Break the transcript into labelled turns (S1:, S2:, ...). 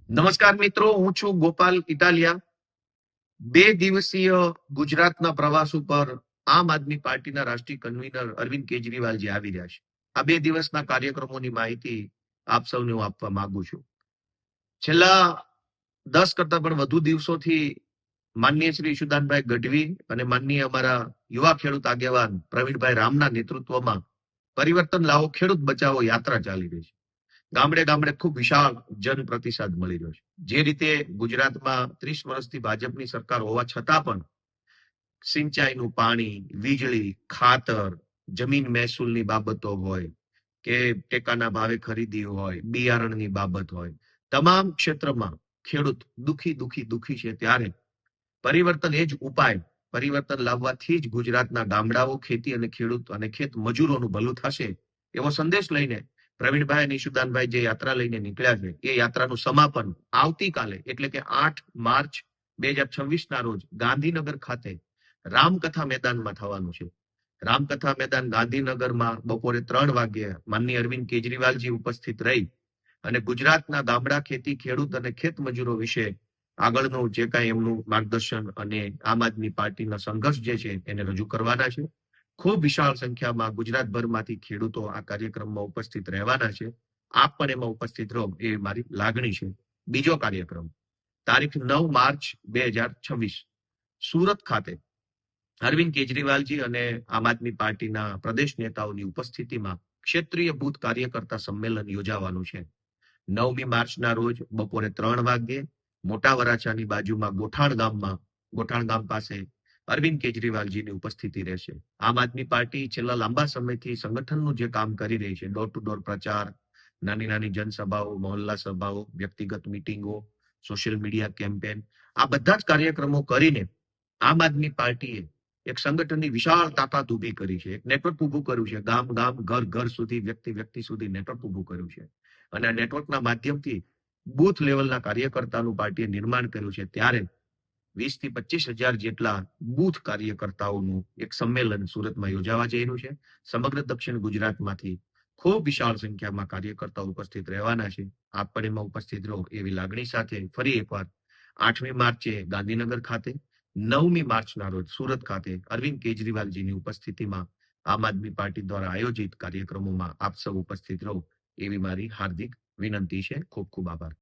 S1: નમસ્કાર મિત્રો, હું છું ગોપાલ ઇટાલિયા. 2 દિવસીય ગુજરાતના પ્રવાસ ઉપર આમ આદમી પાર્ટીના રાષ્ટ્રીય કન્વીનર અરવિંદ કેજરીવાલજી આવી રહ્યા છે. આ 2 દિવસના કાર્યક્રમોની માહિતી આપ સૌને હું આપવા માંગુ છું. છેલ્લા 10 કરતા પણ વધુ દિવસોથી માનનીય શ્રી ઈશુદાનભાઈ ગઢવી અને માનનીય અમારા યુવા ખેડૂત આગેવાન પ્રવીણભાઈ રામના નેતૃત્વમાં પરિવર્તન લાવો ખેડૂત બચાવો યાત્રા ચાલી રહી છે. ગામડે ગામડે ખૂબ વિશાળ જન પ્રતિસાદ મળી રહ્યો છે. જે રીતે ગુજરાતમાં 30 વર્ષથી ભાજપની સરકાર હોવા છતાં પણ સિંચાઈનું પાણી, વીજળી, ખાતર, જમીન મહેસૂલની બાબતો હોય કે ટેકાના ભાવે ખરીદી હોય, બિયારણની બાબત હોય, તમામ ક્ષેત્રમાં ખેડૂત દુખી છે. ત્યારે પરિવર્તન એ જ ઉપાય, પરિવર્તન લાવવાથી જ ગુજરાતના ગામડાઓ, ખેતી અને ખેડૂત અને ખેત મજૂરોનું ભલું થશે એવો સંદેશ લઈને પ્રવીણભાઈ અને ઈશુદાનભાઈ જે યાત્રા લઈને નીકળ્યા છે, એ યાત્રાનું સમાપન આવતીકાલે એટલે કે 8 માર્ચ 2026 ના રોજ ગાંધીનગર ખાતે રામકથા મેદાનમાં થવાનું છે. રામકથા મેદાન ગાંધીનગરમાં બપોરે 3 વાગ્યે માનનીય અરવિંદ કેજરીવાલજી ઉપસ્થિત રહી અને ગુજરાતના ગામડા, ખેતી, ખેડૂત અને ખેત મજૂરો વિશે આગળનું જે કાંઈ એમનું માર્ગદર્શન અને આમ આદમી પાર્ટીના સંઘર્ષ જે છે એને રજૂ કરવાના છે. ખૂબ વિશાળ સંખ્યામાં ગુજરાતભરમાંથી ખેડૂતો આ કાર્યક્રમમાં ઉપસ્થિત રહેવાના છે. આપ પણ એમાં ઉપસ્થિત રહો એ મારી લાગણી છે. બીજો કાર્યક્રમ તારીખ 9 માર્ચ 2026 સુરત ખાતે અરવિંદ કેજરીવાલજી અને આમ આદમી પાર્ટીના પ્રદેશ નેતાઓની ઉપસ્થિતિમાં ક્ષેત્રીય બૂથ કાર્યકર્તા સંમેલન યોજાવાનું છે. 9મી માર્ચના રોજ બપોરે 3 વાગ્યે મોટા વરાછાની બાજુમાં ગોઠાણ ગામ પાસે અરવિંદ કેજરીવાલજીની ઉપસ્થિતિ રહેશે. આમ આદમી પાર્ટી છેલ્લા લાંબા સમયથી સંગઠનનું જે કામ કરી રહી છે, ડોર ટુ ડોર પ્રચાર, નાની જનસભાઓ, મહોલ્લા સભાઓ, વ્યક્તિગત મિટિંગો, સોશિયલ મીડિયા કેમ્પેન, આ બધા જ કાર્યક્રમો કરીને આમ આદમી પાર્ટીએ એક સંગઠનની વિશાળ તાકાત ઊભી કરી છે. એક નેટવર્ક ઊભું કર્યું છે. ગામ, ઘર સુધી, વ્યક્તિ સુધી નેટવર્ક ઊભું કર્યું છે. અને આ નેટવર્કના માધ્યમથી બૂથ લેવલના કાર્યકર્તાનું પાર્ટીએ નિર્માણ કર્યું છે. ત્યારે 20 થી 25 હજાર જેટલા બૂથ કાર્યકર્તાઓનું એક સંમેલન સુરતમાં યોજાવા જઈ રહ્યું છે. સમગ્ર દક્ષિણ ગુજરાતમાંથી ખૂબ વિશાળ સંખ્યામાં કાર્યકર્તાઓ ઉપસ્થિત રહેવાના છે. આપ પણ એમાં ઉપસ્થિત રહો એવી લાગણી સાથે ફરી એકવાર 8મી માર્ચે ગાંધીનગર ખાતે, 9મી માર્ચના રોજ સુરત ખાતે અરવિંદ કેજરીવાલજીની ઉપસ્થિતિમાં આમ આદમી પાર્ટી દ્વારા આયોજિત કાર્યક્રમોમાં આપ સૌ ઉપસ્થિત રહો એવી મારી હાર્દિક વિનંતી છે. ખૂબ ખૂબ આભાર.